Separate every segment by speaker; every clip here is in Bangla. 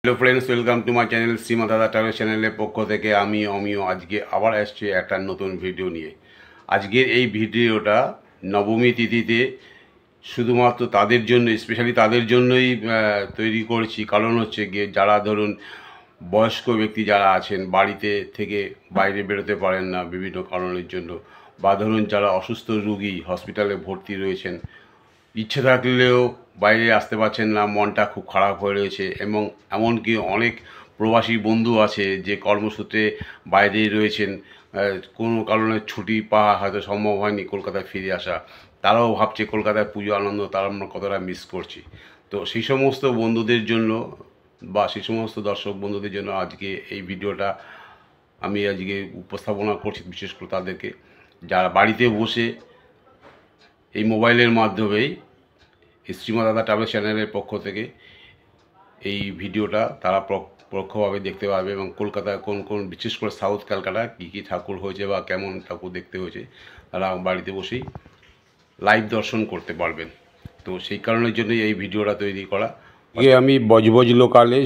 Speaker 1: Hello friends, welcome to my channel Shrima Dada travel চ্যানেলের পক্ষ থেকে আমি অমিয় আজকে আবার আসছি একটা নতুন ভিডিও নিয়ে। আজকের এই ভিডিওটা নবমী তিথিতে শুধুমাত্র তাদের জন্য, স্পেশালি তাদের জন্যই তৈরি করছি। কারণ হচ্ছে গিয়ে যারা ধরুন বয়স্ক ব্যক্তি যারা আছেন, বাড়িতে থেকে বাইরে বেরোতে পারেন না বিভিন্ন কারণের জন্য, বা ধরুন যারা অসুস্থ রোগী হসপিটালে ভর্তি রয়েছেন, ইচ্ছে থাকলেও বাইরে আসতে পারছেন না, মনটা খুব খারাপ হয়ে রয়েছে। এবং এমনকি অনেক প্রবাসী বন্ধু আছে যে কর্মসূত্রে বাইরে রয়েছেন, কোনো কারণে ছুটি পাওয়া হয়তো সম্ভব হয়নি কলকাতায় ফিরে আসা। তারাও ভাবছে কলকাতায় পুজো আনন্দ তারা আমরা কতটা মিস করছি। তো সেই সমস্ত বন্ধুদের জন্য বা সেই সমস্ত দর্শক বন্ধুদের জন্য আজকে এই ভিডিওটা আমি আজকে উপস্থাপনা করছি, বিশেষ করে তাদেরকে যারা বাড়িতে বসে এই মোবাইলের মাধ্যমেই শ্রীমা দাদা ট্রাভেল চ্যানেলের পক্ষ থেকে এই ভিডিওটা তারা পরোক্ষভাবে দেখতে পাবে। এবং কলকাতায় কোন কোন, বিশেষ করে সাউথ ক্যালকাটা কী কী ঠাকুর হয়েছে বা কেমন ঠাকুর দেখতে হয়েছে, তারা বাড়িতে বসেই লাইভ দর্শন করতে পারবেন। তো সেই কারণের জন্যই এই ভিডিওটা তৈরি করা। আমি বজবজ লোকালে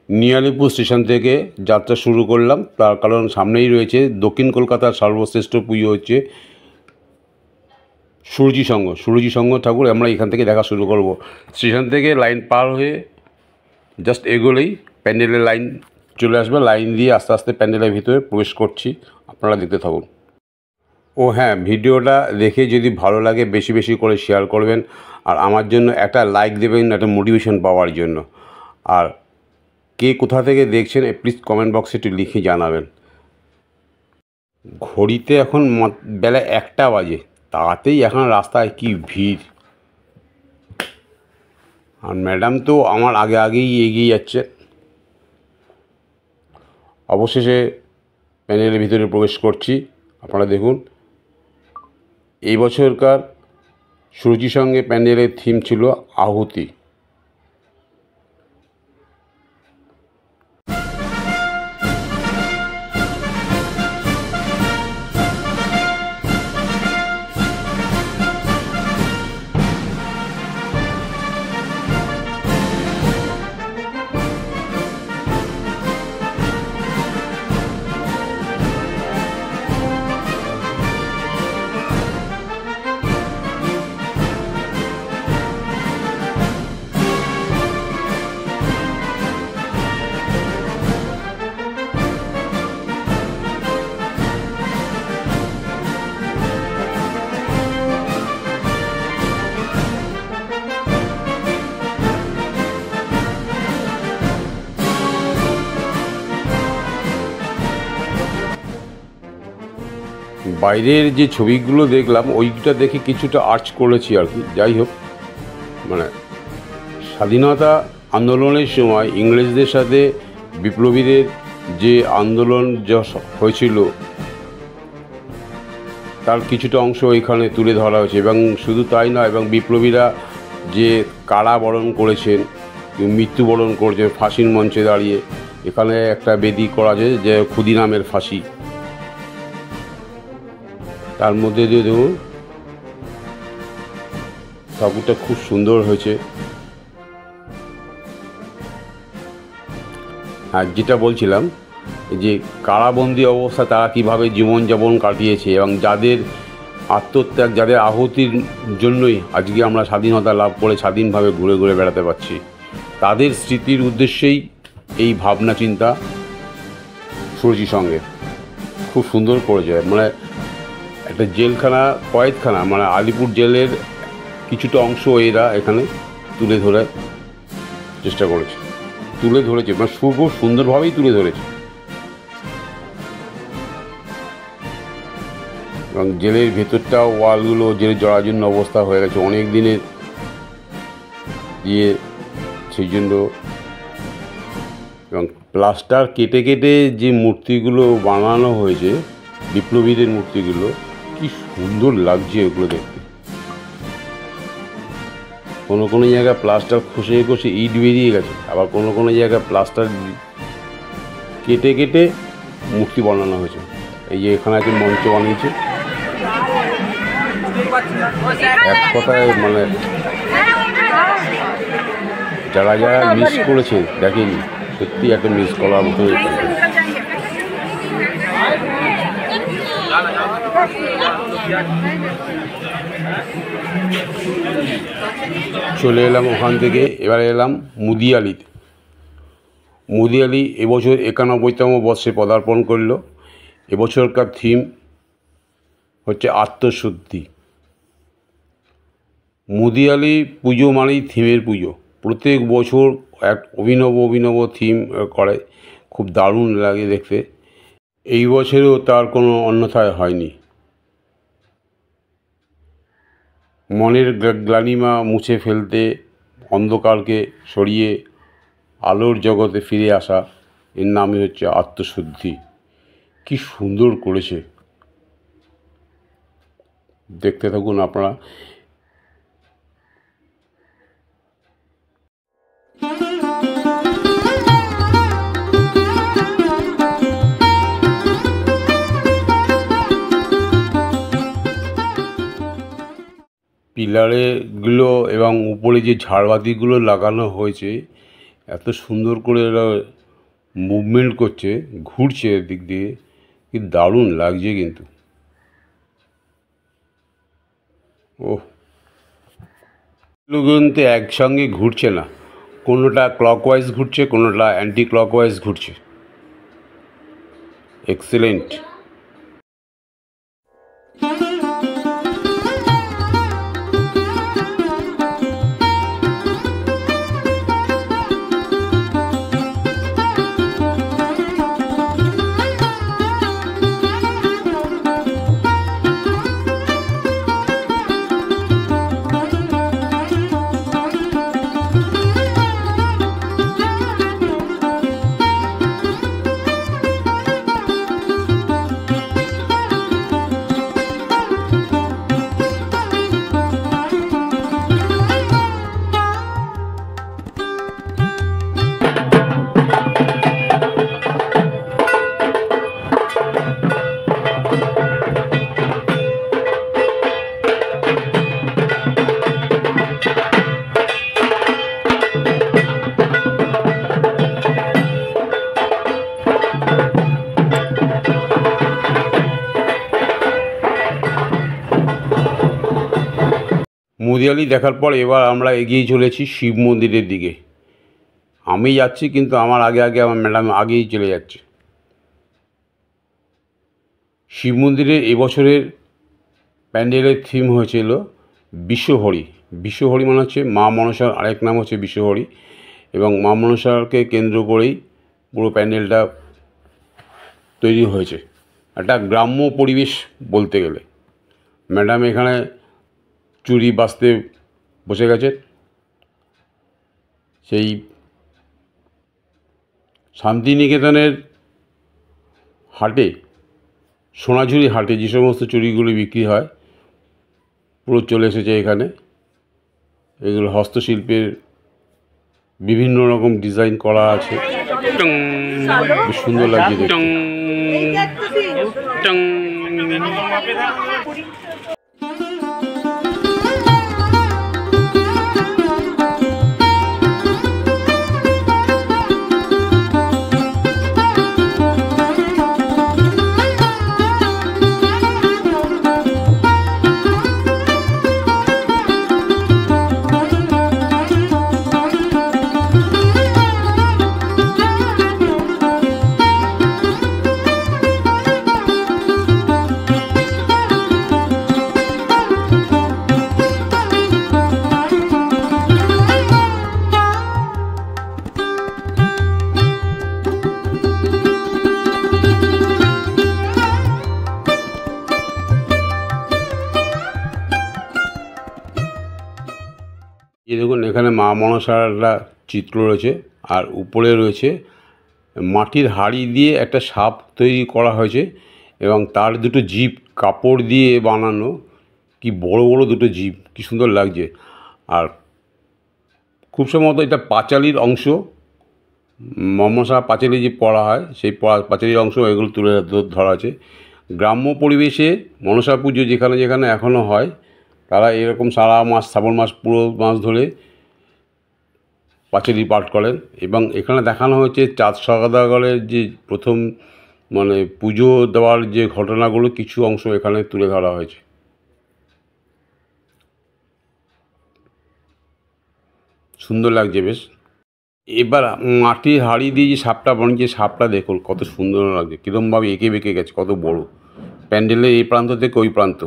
Speaker 1: নিয়ালিপুর স্টেশন থেকে যাত্রা শুরু করলাম, তার কারণ সামনেই রয়েছে দক্ষিণ কলকাতার সর্বশ্রেষ্ঠ পুজো হচ্ছে সূর্যি সংঘ ঠাকুর। আমরা এখান থেকে দেখা শুরু করব। স্টেশন থেকে লাইন পার হয়ে জাস্ট এগোলেই প্যান্ডেলের লাইন চলে আসবে। লাইন দিয়ে আস্তে আস্তে প্যান্ডেলের ভিতরে প্রবেশ করছি, আপনারা দেখতে থাকুন। ও হ্যাঁ, ভিডিওটা দেখে যদি ভালো লাগে বেশি বেশি করে শেয়ার করবেন, আর আমার জন্য একটা লাইক দেবেন, একটা মোটিভেশন পাওয়ার জন্য। আর কে কোথা থেকে দেখছেন প্লিজ কমেন্ট বক্সে একটু লিখে জানাবেন। ঘড়িতে এখন বেলা 1টা বাজে, তাতেই এখন রাস্তায় কি ভিড়। আর ম্যাডাম তো আমার আগেই এগিয়ে যাচ্ছে। অবশেষে প্যানেলের ভিতরে প্রবেশ করছি। আপনারা দেখুন, এই বছরকার সূর্যি সঙ্গে প্যান্ডেলের থিম ছিল আহুতি। বাইরের যে ছবিগুলো দেখলাম ওইটা দেখে কিছুটা আর্চ করেছি আর কি। যাই হোক, মানে স্বাধীনতা আন্দোলনের সময় ইংরেজদের সাথে বিপ্লবীদের যে আন্দোলন যা হয়েছিল তার কিছুটা অংশ এখানে তুলে ধরা হয়েছে। এবং শুধু তাই নয়, এবং বিপ্লবীরা যে কারাবরণ করেছেন, মৃত্যুবরণ করেছেন ফাঁসির মঞ্চে দাঁড়িয়ে, এখানে একটা বেদি করা আছে যে ক্ষুদিরামের ফাঁসি। তার মধ্যে দিয়ে দেখুন ঠাকুরটা খুব সুন্দর হয়েছে। আর যেটা বলছিলাম যে কারাবন্দি অবস্থা তারা কীভাবে জীবনযাপন কাটিয়েছে, এবং যাদের আত্মত্যাগ, যাদের আহুতির জন্যই আজকে আমরা স্বাধীনতা লাভ করে স্বাধীনভাবে ঘুরে ঘুরে বেড়াতে পারছি, তাদের স্মৃতির উদ্দেশ্যেই এই ভাবনা চিন্তা সূর্যি সঙ্গে খুব সুন্দর করেছে। মানে একটা জেলখানা, কয়েদখানা, মানে আলিপুর জেলের কিছুটা অংশ এরা এখানে তুলে ধরার চেষ্টা করেছে, তুলে ধরেছে, মানে খুব সুন্দরভাবেই তুলে ধরেছে। এবং জেলের ভেতরটা ওয়ালগুলো জেলের জরাজীর্ণ অবস্থা হয়ে গেছে অনেক দিনের দিয়ে, সেই জন্য। এবং প্লাস্টার কেটে কেটে যে মূর্তিগুলো বানানো হয়েছে, বিপ্লবীদের মূর্তিগুলো, কি সুন্দর লাগছে ওগুলো দেখতে। কোনো কোনো জায়গায় প্লাস্টার খসে খসে ইট বেরিয়ে গেছে, আবার কোনো কোনো জায়গায় প্লাস্টার কেটে কেটে মূর্তি বানানো হয়েছে। এই যে এখানে একটা মঞ্চ বানিয়েছে, এক কথায় মানে যারা যারা মিস করেছে দেখেনি, সত্যি একটা মিস করার মতো। চলে এলাম ওখান থেকে, এবারে এলাম মুদিয়ালিতে। মুদিয়ালি এবছর 91তম বর্ষে পদার্পণ করল। এবছরকার থিম হচ্ছে আত্মশুদ্ধি। মুদিয়ালি পুজো মানেই থিমের পুজো। প্রত্যেক বছর এক অভিনব থিম করে, খুব দারুণ লাগে দেখতে। এই বছরেও তার কোনো অন্যথায় হয়নি। মনের গ্লানিমা মুছে ফেলতে, অন্ধকারকে সরিয়ে আলোর জগতে ফিরে আসা, এর নামই হচ্ছে আত্মশুদ্ধি। কি সুন্দর করেছে, দেখতে থাকুন আপনারা। পিলারেগুলো এবং উপরে যে ঝাড়বাতিগুলো লাগানো হয়েছে, এত সুন্দর করে এরা মুভমেন্ট করছে, ঘুরছে এদিক দিয়ে, কি দারুণ লাগছে কিন্তু। ওহ, এগুলো কিন্তু একসঙ্গে ঘুরছে না, কোনোটা ক্লকওয়াইজ ঘুরছে, কোনোটা অ্যান্টি ক্লকওয়াইজ ঘুরছে। এক্সেলেন্ট। মুদিয়ালি দেখার পর এবার আমরা এগিয়ে চলেছি শিব মন্দিরের দিকে। আমি যাচ্ছি, কিন্তু আমার আগে আমার ম্যাডাম আগেই চলে যাচ্ছে। শিব মন্দিরের এবছরের প্যান্ডেলের থিম হয়েছিল বিশ্বহরি। বিশ্বহরি মানে হচ্ছে মা মনসার আরেক নাম হচ্ছে বিশ্বহরি, এবং মা মনসাকে কেন্দ্র করেই পুরো প্যান্ডেলটা তৈরি হয়েছে। একটা গ্রাম্য পরিবেশ বলতে গেলে। ম্যাডাম এখানে চুড়ি বাঁচতে বসে গেছে। সেই শান্তিনিকেতনের হাটে, সোনাঝুরি হাটে যে সমস্ত চুড়িগুলি বিক্রি হয়, পুরো চলে এসেছে এখানে। এগুলো হস্তশিল্পের বিভিন্ন রকম ডিজাইন করা আছে, বেশ সুন্দর লাগছে দেখতে। এই দেখুন, এখানে মা মনসার একটা চিত্র রয়েছে, আর উপরে রয়েছে মাটির হাঁড়ি দিয়ে একটা সাপ তৈরি করা হয়েছে, এবং তার দুটো জিভ কাপড় দিয়ে বানানো। কি বড় বড় দুটো জিভ, কি সুন্দর লাগছে। আর খুব সম্ভবত এটা পাঁচালির অংশ, মনসা পাঁচালি যে পড়া হয়, সেই পাঁচালির অংশ এগুলো তুলে ধরা আছে। গ্রাম্য পরিবেশে মনসা পুজো যেখানে যেখানে এখনও হয়, তারা এরকম সারা মাস, শ্রাবণ মাস পুরো মাস ধরে পাঁচিল পাঠ করেন। এবং এখানে দেখানো হয়েছে চাঁদ সওদাগরের যে প্রথম মানে পুজো দেওয়ার যে ঘটনাগুলো কিছু অংশ এখানে তুলে ধরা হয়েছে। সুন্দর লাগছে বেশ। এবার মাটির হাঁড়ি দিয়ে যে সাপটা বানিয়েছে, সাপটা দেখুন কত সুন্দর লাগছে, কীরকমভাবে এঁকে বেঁকে গেছে, কত বড়। প্যান্ডেলের এই প্রান্ত থেকে ওই প্রান্ত।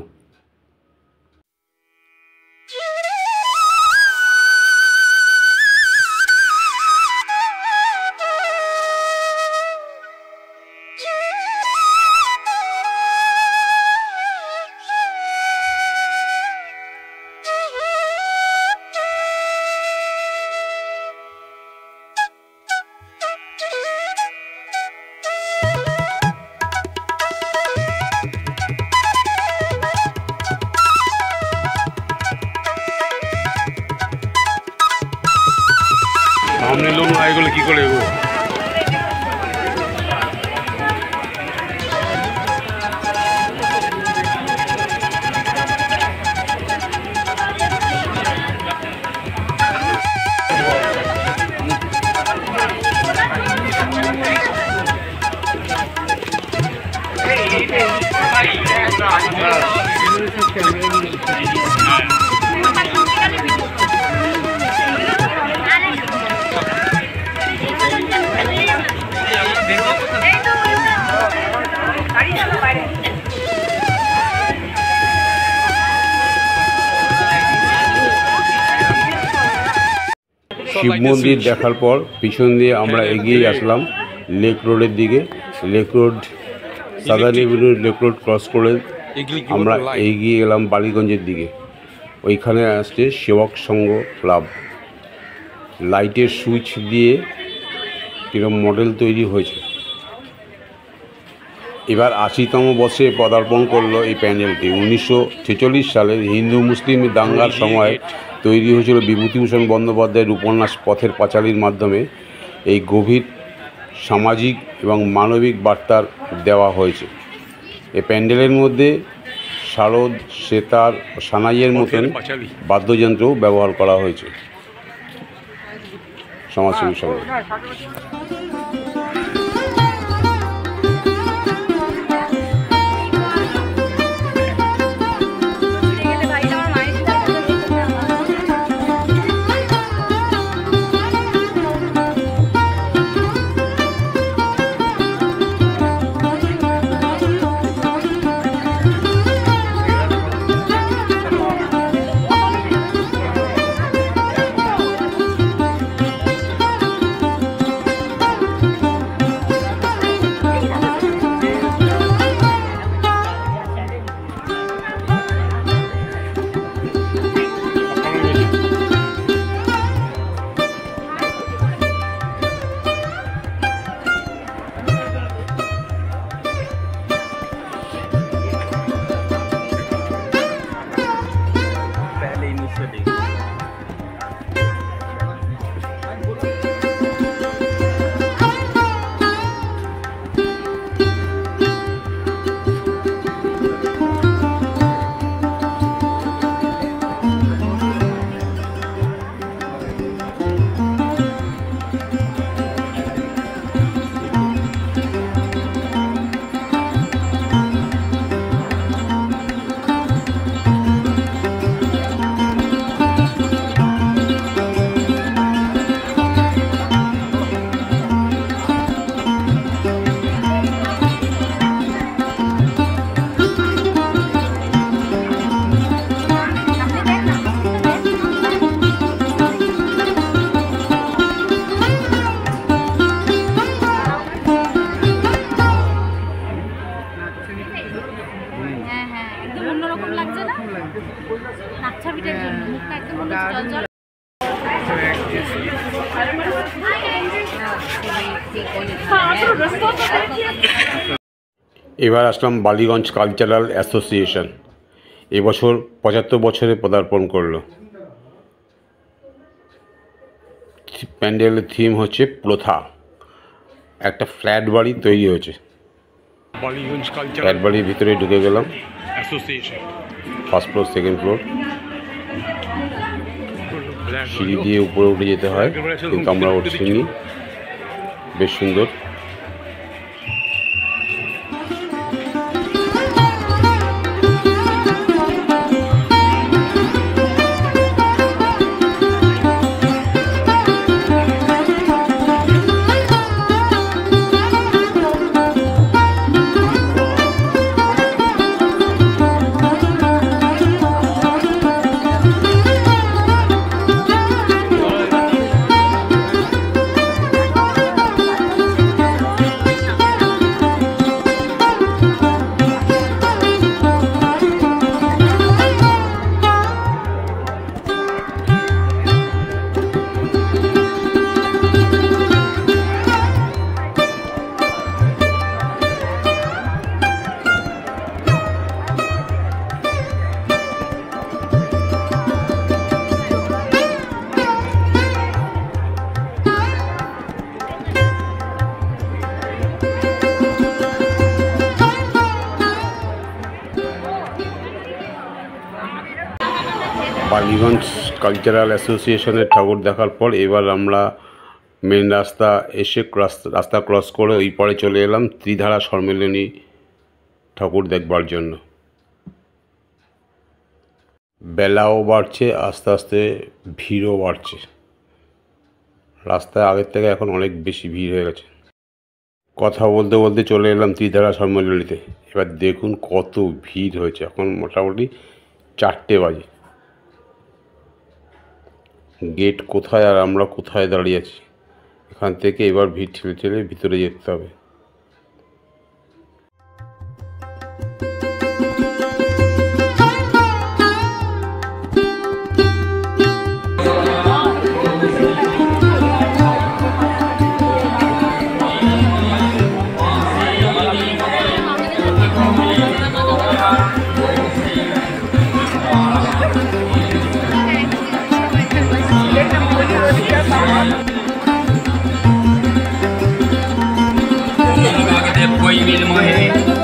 Speaker 1: সামনে লোক না এগুলো কী করে এগো? শিব মন্দির দেখার পর পিছন দিয়ে আমরা এগিয়ে আসলাম লেক রোডের দিকে। Lake road southern Avenue lake road cross করে আমরা এগিয়ে গেলাম বালিগঞ্জের দিকে। ওইখানে আসছে সেবক সংঘ ক্লাব। লাইটের সুইচ দিয়ে কিরকম মডেল তৈরি হয়েছে। এবার ৮০তম বর্ষে পদার্পণ করলো এই প্যান্ডেলটি। ১৯৪৬ সালের হিন্দু মুসলিম দাঙ্গার সময় তৈরি হয়েছিল বিভূতিভূষণ বন্দ্যোপাধ্যায়ের উপন্যাস পথের পাঁচালীর মাধ্যমে। এই গভীর সামাজিক এবং মানবিক বার্তার দেওয়া হয়েছে। এই প্যান্ডেলের মধ্যে শারদ, সেতার ও সানাইয়ের মতন বাদ্যযন্ত্রও ব্যবহার করা হয়েছে সমাজসেবীর সঙ্গে। এবার আসলাম বালিগঞ্জ কালচারাল অ্যাসোসিয়েশন। এবছর ৭৫ বছরে পদার্পণ করলো। প্যান্ডেলের থিম হচ্ছে প্রথা। একটা ফ্ল্যাট বাড়ি তৈরি হয়েছে। বালিগঞ্জ কালচারাল ফ্ল্যাট বাড়ির ভিতরে ঢুকে গেলাম। Association first floor, second floor. সিঁড়ি দিয়ে উপরে উঠে যেতে হয়, কিন্তু আমরা উঠছিনি। বেশ সুন্দর। বালিগঞ্জ কালচারাল অ্যাসোসিয়েশনের ঠাকুর দেখার পর এবার আমরা মেন রাস্তা এসে রাস্তা ক্রস করে ওই পারে চলে এলাম ত্রিধারা সম্মেলনী ঠাকুর দেখবার জন্য। বেলাও বাড়ছে, আস্তে আস্তে ভিড়ও বাড়ছে। রাস্তায় আগের থেকে এখন অনেক বেশি ভিড় হয়ে গেছে। কথা বলতে বলতে চলে এলাম ত্রিধারা সম্মেলনীতে। এবার দেখুন কত ভিড় হয়েছে। এখন মোটামুটি 4টে বাজে। গেট কোথায় আর আমরা কোথায় দাঁড়িয়ে আছি? এখান থেকে এবার ভিড় ঠেলে ঠেলে ভিতরে যেতে হবে।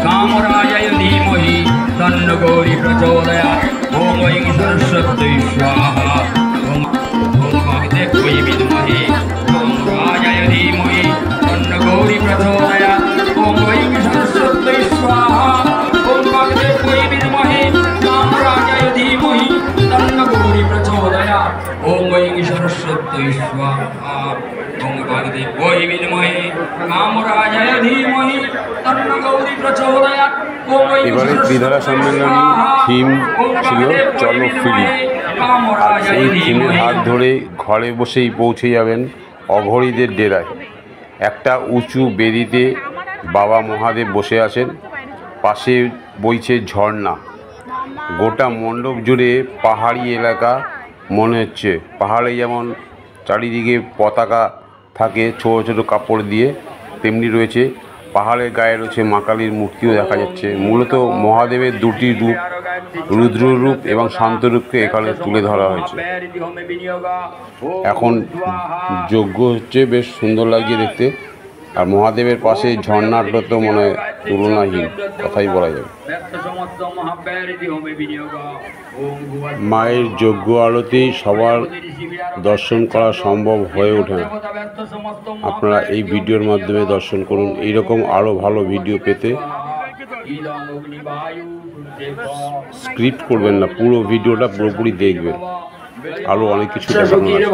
Speaker 2: कामराजय धीमहि तन्नो गौरी प्रचोदयात्। ओम ऐं सरस्वती स्वाहा। ओम वाग्देव्यै विद्महे कामराजय धीमहि तन्नो गौरी प्रचोदयात्। ओम ऐं सरस्वती स्वाहा। ओम वाग्देव्यै विद्महे कामराजय धीमहि तन्नो गौरी प्रचोदयात्। ओम ऐं सरस्वती स्वाहा। ओम वाग्देव्यै विद्महे कामराजय धीमहि तन्नो गौरी प्रचोदयात्।
Speaker 1: এবারে ত্রিধারা সম্মেলনী থিম ছিল চলো ফিরি। আর সেই থিমের হাত ধরে ঘরে বসেই পৌঁছে যাবেন অঘরীদের ডেরায়। একটা উঁচু বেদিতে বাবা মহাদেব বসে আছেন, পাশে বইছে ঝর্ণা। গোটা মণ্ডপ জুড়ে পাহাড়ি এলাকা মনে হচ্ছে। পাহাড়ে যেমন চারিদিকে পতাকা থাকে ছোটো ছোটো কাপড় দিয়ে, তেমনি রয়েছে পাহাড়ের গায়ে রয়েছে মা কালীর মূর্তিও দেখা যাচ্ছে। মূলত মহাদেবের দুটি রূপ, রুদ্র রূপ এবং শান্ত রূপকে এখানে তুলে ধরা হয়েছে। এখন যজ্ঞ হচ্ছে, বেশ সুন্দর লাগছে দেখতে। আর মহাদেবের পাশে ঝর্ণাটা তো মনে হয় তুলনাহীন, কথাই বলা যাবে। মায়ের যজ্ঞ আরতি সবার দর্শন করা সম্ভব হয়ে ওঠে না। আপনারা এই ভিডিওর মাধ্যমে দর্শন করুন। এইরকম আরও ভালো ভিডিও পেতে স্ক্রিপ্ট করবেন না, পুরো ভিডিওটা পুরোপুরি দেখবেন। আরও অনেক কিছু দেখানো আছে।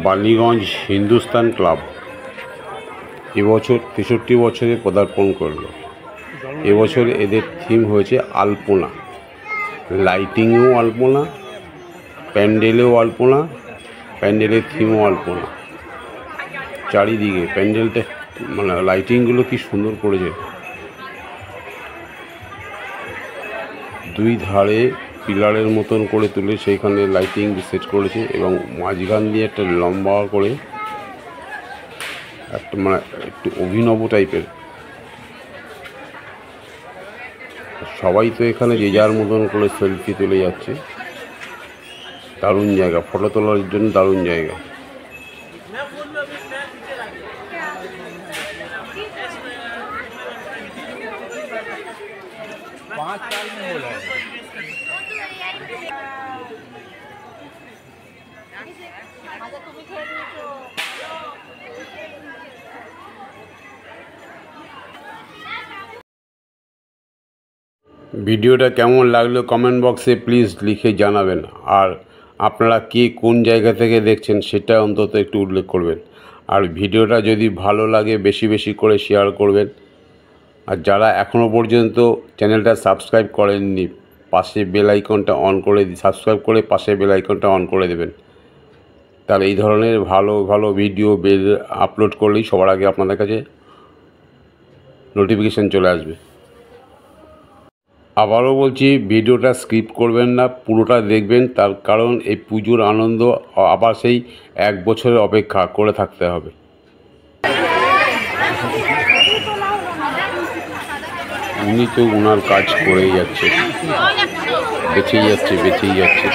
Speaker 1: বালিগঞ্জ হিন্দুস্তান ক্লাব এবছর 63 বছরে পদার্পণ করল। এবছর এদের থিম হয়েছে আলপনা। লাইটিংয়েও আলপনা, প্যান্ডেলেও আলপনা, প্যান্ডেলের থিমও আলপনা। চারিদিকে প্যান্ডেলটা মানে লাইটিংগুলো কি সুন্দর করেছে। দুই ধারে পিলারের মতন করে তুলে সেইখানে লাইটিং সেট করেছে এবং মাঝখান দিয়ে একটা লম্বা করে একটা মানে একটু অভিনব টাইপের। সবাই তো এখানে যে যার মতন করে সেলফি তুলে যাচ্ছে। দারুণ জায়গা, ফটো তোলার জন্য দারুণ জায়গা। ভিডিওটা কেমন লাগলো কমেন্ট বক্সে প্লিজ লিখে জানাবেন। আর আপনারা কে কোন জায়গা থেকে দেখছেন সেটা অন্তত একটু উল্লেখ করবেন। আর ভিডিওটা যদি ভালো লাগে বেশি বেশি করে শেয়ার করবেন। আর যারা এখনও পর্যন্ত চ্যানেলটা সাবস্ক্রাইব করেননি, পাশে বেল আইকনটা অন করে সাবস্ক্রাইব করে পাশে বেল আইকনটা অন করে দেবেন। তাহলে এই ধরনের ভালো ভালো ভিডিও আপলোড করলেই সবার আগে আপনাদের কাছে নোটিফিকেশান চলে আসবে। আবারও বলছি, ভিডিওটা স্কিপ করবেন না, পুরোটা দেখবেন। তার কারণ এই পুজোর আনন্দ আবার সেই 1 বছরের অপেক্ষা করে থাকতে হবে। উনি তো ওনার কাজ করেই যাচ্ছে, বেঁচেই যাচ্ছে।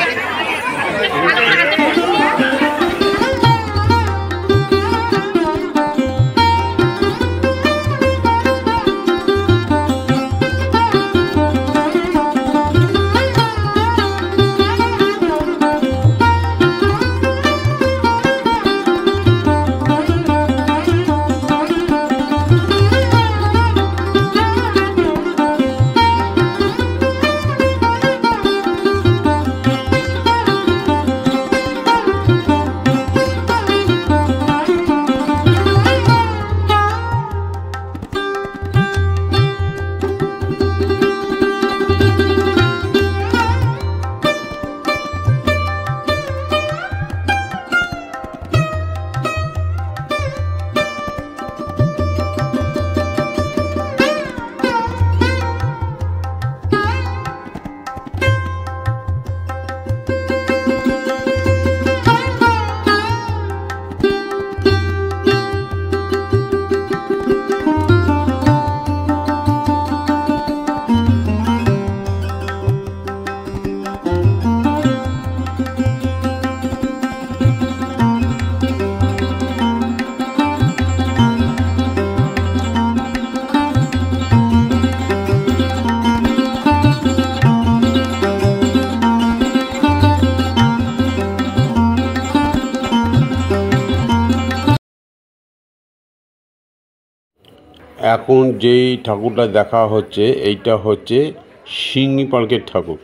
Speaker 1: এখন যেই ঠাকুরটা দেখা হচ্ছে এইটা হচ্ছে সিঙ্গি পার্কের ঠাকুর।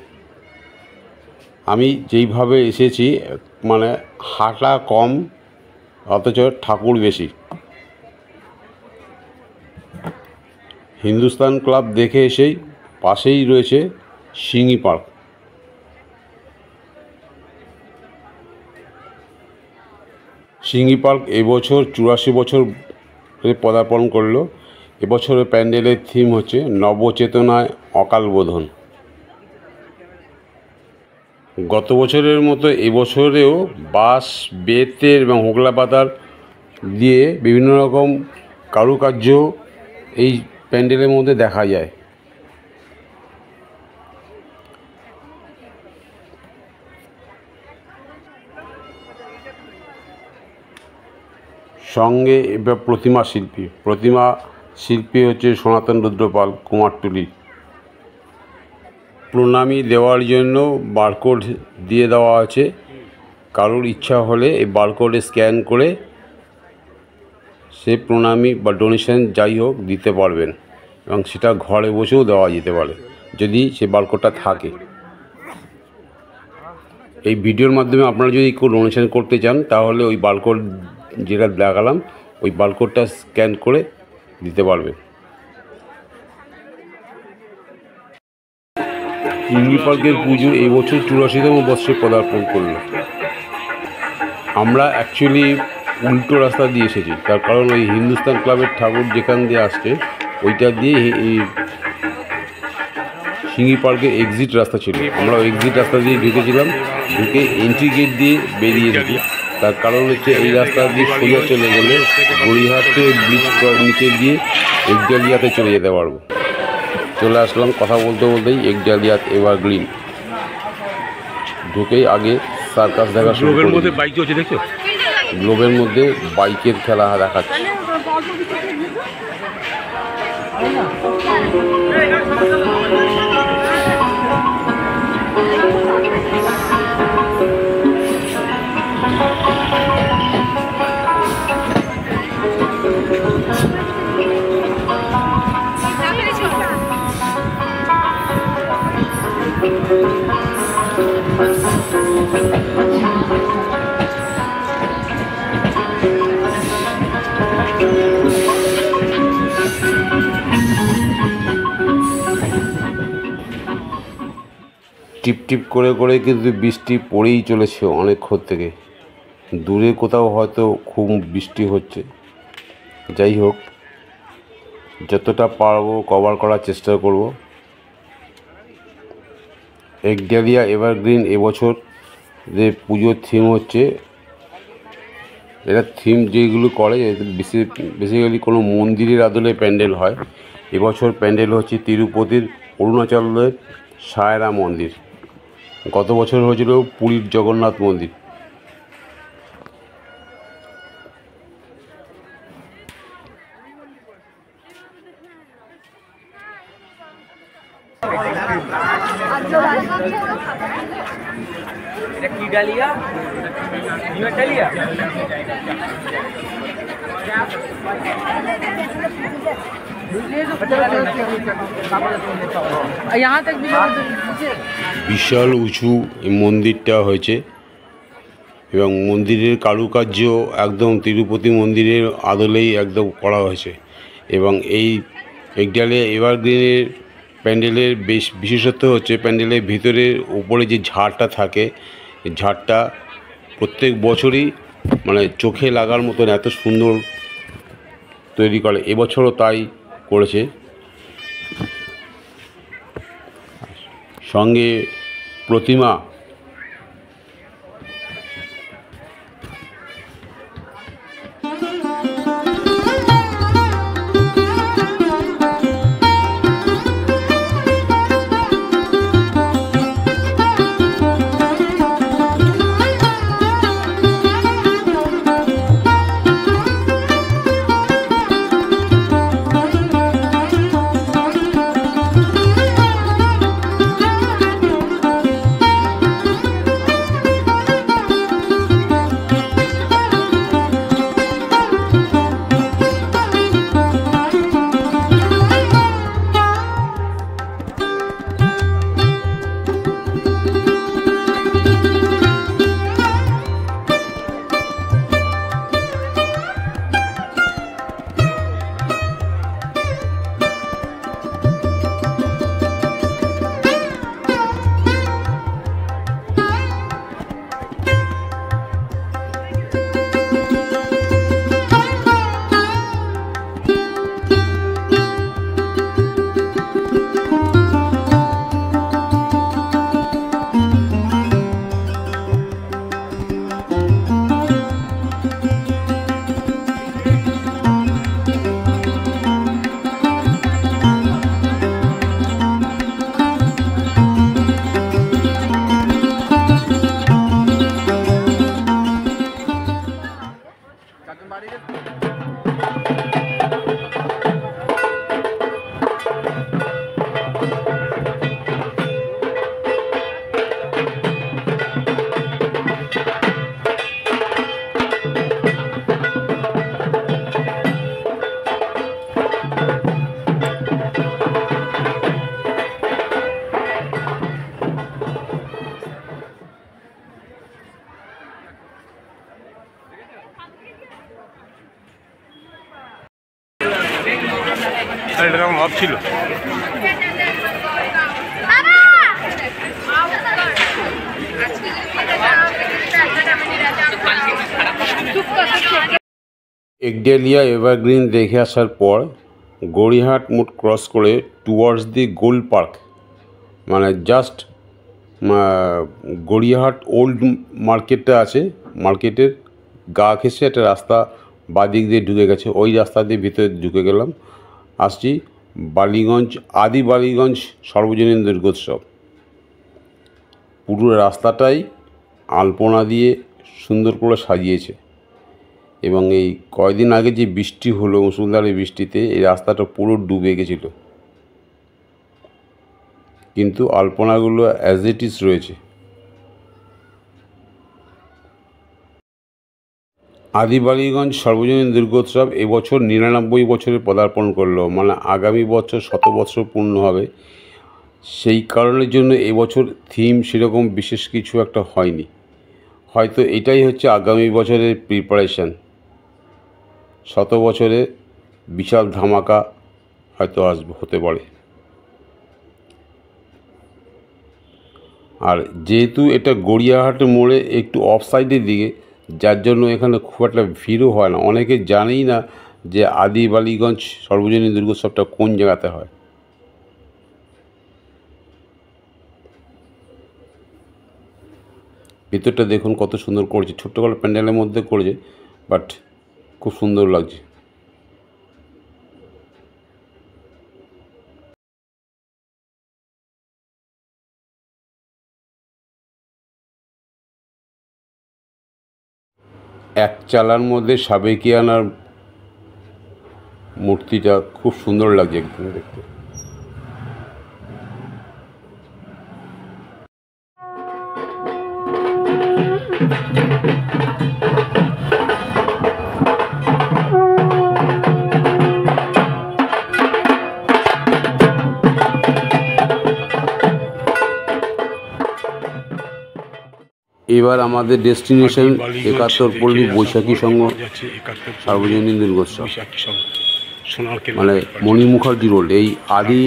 Speaker 1: আমি যেইভাবে এসেছি মানে হাঁটা কম অথচ ঠাকুর বেশি। হিন্দুস্তান ক্লাব দেখে এসেই পাশেই রয়েছে সিঙ্গি পার্ক। সিঙ্গি পার্ক এবছর 84 বছর পদার্পণ করলো। এবছরের প্যান্ডেলের থিম হচ্ছে নবচেতনায় অকাল বোধন। গত বছরের মতো এবছরেও বাঁশ, বেতের এবং হোগলা পাতার দিয়ে বিভিন্ন রকম কারুকার্য এই প্যান্ডেলের মধ্যে দেখা যায়। সঙ্গে এবার প্রতিমা শিল্পী হচ্ছে সনাতন রুদ্রপাল, কুমারটুলি। প্রণামী দেওয়ার জন্য বারকোড দিয়ে দেওয়া আছে। কারোর ইচ্ছা হলে এই বারকোডে স্ক্যান করে সে প্রণামী বা ডোনেশন যাই হোক দিতে পারবেন, এবং সেটা ঘরে বসেও দেওয়া যেতে পারে যদি সে বারকোডটা থাকে। এই ভিডিওর মাধ্যমে আপনারা যদি কেউ ডোনেশন করতে চান তাহলে ওই বারকোড যেটা দেখালাম ওই বারকোডটা স্ক্যান করে দিতে পারবেন। সিঙ্গি পার্কের পুজো এই বছর 84তম বর্ষে পদার্পণ করল। আমরা অ্যাকচুয়ালি উল্টো রাস্তা দিয়ে এসেছি, তার কারণ ওই হিন্দুস্তান ক্লাবের ঠাকুর যেখান দিয়ে আসছে ওইটা দিয়ে এই সিঙ্গি পার্কের এক্সিট রাস্তা ছিল। আমরা ওই এক্সিট রাস্তা দিয়ে ঢুকেছিলাম, ঢুকে এন্ট্রি গেট দিয়ে বেরিয়ে এসেছি। তার কারণ হচ্ছে এই রাস্তা দিয়ে সোজা চলে গেলে গড়িয়াহাটে ব্রিজ নিচে দিয়ে একডালিয়াতে চলে যেতে পারবো। চলে আসলাম কথা বলতে বলতেই একডালিয়াত এভারগ্রিন ঢুকেই আগে সার্কাস দেখা শুরু। গ্লোবের মধ্যে বাইক চলছে দেখছো, গ্লোবের মধ্যে বাইকের খেলা দেখাচ্ছে। টিপ টিপ করে করে কিন্তু বৃষ্টি পড়েই চলেছে অনেকক্ষণ থেকে। দূরে কোথাও হয়তো খুব বৃষ্টি হচ্ছে। যাই হোক, যতটা পারবো কভার করার চেষ্টা করব। একডালিয়া এভারগ্রিন এবছর যে পুজোর থিম হচ্ছে, এটা থিম যেগুলো করে বেসিক্যালি কোনো মন্দিরের আদলে প্যান্ডেল হয়। এবছর প্যান্ডেল হচ্ছে তিরুপতির অরুণাচলের সায়রা মন্দির। গত বছর হয়েছিল পুরীর জগন্নাথ মন্দির। বিশাল উঁচু এই মন্দিরটা হয়েছে এবং মন্দিরের কারুকার্য একদম তিরুপতি মন্দিরের আদলেই একদম করা হয়েছে। এবং এই একডালিয়া এভারগ্রিনের প্যান্ডেলের বিশেষত্ব হচ্ছে প্যান্ডেলের ভিতরের উপরে যে ঝাড়টা থাকে, ঝাড়টা প্রত্যেক বছরই মানে চোখে লাগার মতন এত সুন্দর তৈরি করে। এবছরও তাই করেছে। সঙ্গে প্রতিমা, এরকম ভাব ছিল। একডালিয়া এভারগ্রিন দেখে আসার পর গড়িয়াহাট মোড় ক্রস করে টুয়ার্ডস দি গোল্ড পার্ক, মানে জাস্ট গড়িয়াহাট ওল্ড মার্কেটটা আছে, মার্কেটের গা ঘেঁষে একটা রাস্তা বাদিক দিয়ে ঢুকে গেছে, ওই রাস্তা দিয়ে ভিতরে ঢুকে গেলাম। আসছি বালিগঞ্জ, আদি বালিগঞ্জ সর্বজনীন দুর্গোৎসব। পুরো রাস্তাটাই আলপনা দিয়ে সুন্দর করে সাজিয়েছে, এবং এই কয়দিন আগে যে বৃষ্টি হলো, মুষলধারে বৃষ্টিতে এই রাস্তাটা পুরো ডুবে গেছিল, কিন্তু আলপনাগুলো অ্যাজ ইট ইজ রয়েছে। আদি বালিগঞ্জ সর্বজনীন দুর্গোৎসব এবছর 99 বছরে পদার্পণ করলো, মানে আগামী বছর 100 বছর পূর্ণ হবে। সেই কারণের জন্য এবছর থিম সেরকম বিশেষ কিছু একটা হয়নি, হয়তো এটাই হচ্ছে আগামী বছরের প্রিপারেশান। 100 বছরে বিশাল ধামাকা হয়তো হতে পারে। আর যেহেতু এটা গড়িয়াহাট মোড়ে একটু অফ সাইডের দিকে, যার জন্য এখানে খুব একটা ভিড়ও হয় না, অনেকে জানেই না যে আদি বালিগঞ্জ সর্বজনীন দুর্গোৎসবটা কোন জায়গাতে হয়। ভিতরটা দেখুন কত সুন্দর করেছে, ছোট্ট করে প্যান্ডেলের মধ্যে করেছে, বাট খুব সুন্দর লাগছে। এক চালার মধ্যে সাবেকিয়ানার মূর্তিটা খুব সুন্দর লাগছে একদম দেখতে। এবার আমাদের ডেস্টিনেশন 71 পল্লী বৈশাখী সংঘ সার্বজনীন দুর্গোৎসব, মানে মণি মুখার্জি রোড, এই আদি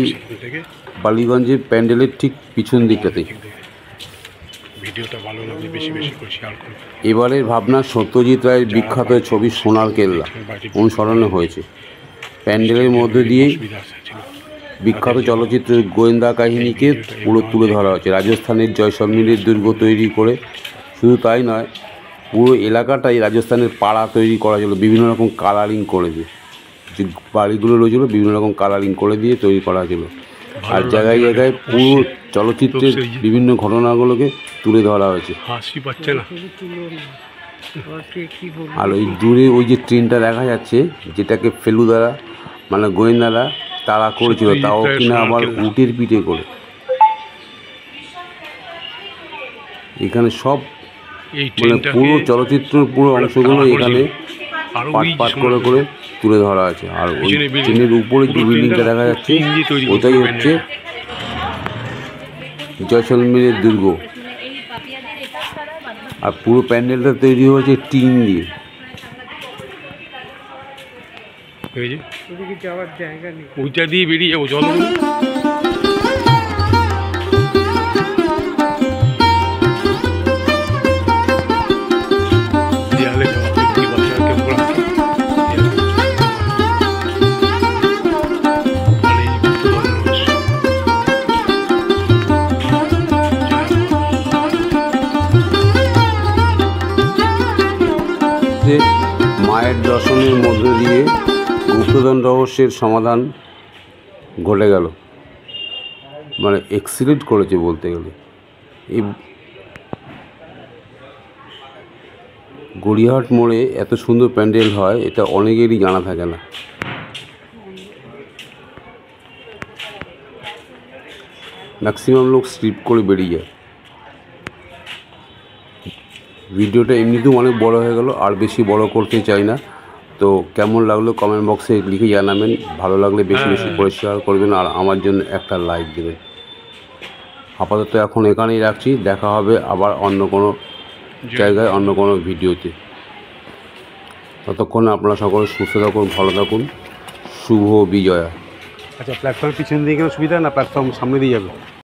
Speaker 1: বালিগঞ্জের প্যান্ডেলের ঠিক পিছন দিকটাতেই। এবারের ভাবনা সত্যজিৎ রায়ের বিখ্যাত ছবি সোনার কেল্লা অনুসরণে হয়েছে। প্যান্ডেলের মধ্যে দিয়েই বিখ্যাত চলচ্চিত্রের গোয়েন্দা কাহিনীকে পুরো তুলে ধরা হয়েছে। রাজস্থানের জয়সলমীরের দুর্গ তৈরি করে, শুধু তাই নয়, পুরো এলাকাটাই রাজস্থানের পাড়া তৈরি করা ছিল, বিভিন্ন রকম কালারিং করে দিয়ে, যে বাড়িগুলো রয়েছিল বিভিন্ন রকম কালারিং করে দিয়ে তৈরি করা হয়েছিল। আর জায়গায় জায়গায় পুরো চলচ্চিত্রের বিভিন্ন ঘটনাগুলোকে তুলে ধরা হয়েছে। আর ওই দূরে ওই যে ট্রেনটা দেখা যাচ্ছে, যেটাকে ফেলুদারা মানে গোয়েন্দারা তারা করেছিল, তাও কিনা আবার উটের পিঠে করে। এখানে সব মানে পুরো চলচ্চিত্রের পুরো অংশগুলো এখানে পাট পাট করে করে তুলে ধরা আছে। আর ওই ট্রেনের উপরে যে বিল্ডিংটা দেখা যাচ্ছে, ওটাই হচ্ছে জয়সলমীরের দুর্গ। আর পুরো প্যান্ডেলটা তৈরি হয়েছে টিন দিয়ে।
Speaker 3: ওইটা দিয়ে বেরিয়ে যাবো, চলো।
Speaker 1: মায়ের দর্শনের মধ্য দিয়ে গুপ্তধন রহস্যের সমাধান ঘটে গেল, মানে এক্সিলেন্ট করেছে বলতে গেলে। এই গড়িয়াহাট মোড়ে এত সুন্দর প্যান্ডেল হয়, এটা অনেকেরই জানা থাকে না। ম্যাক্সিমাম লোক স্কিপ করে বেরিয়ে যায়। ভিডিওটা এমনিতেও অনেক বড় হয়ে গেল, আর বেশি বড় করতে চাই না। তো কেমন লাগলো কমেন্ট বক্সে লিখে জানাবেন। ভালো লাগলে বেশি বেশি করে শেয়ার করবেন, আর আমার জন্য একটা লাইক দেবেন। আপাতত এখন এখানেই রাখছি, দেখা হবে আবার অন্য কোনো জায়গায় অন্য কোনো ভিডিওতে। ততক্ষণ আপনারা সকলে সুস্থ থাকুন, ভালো থাকুন। শুভ বিজয়া।
Speaker 3: আচ্ছা, প্ল্যাটফর্মের পিছন দিয়ে গেলে সুবিধা না প্ল্যাটফর্ম সামনে দিয়ে যাবে?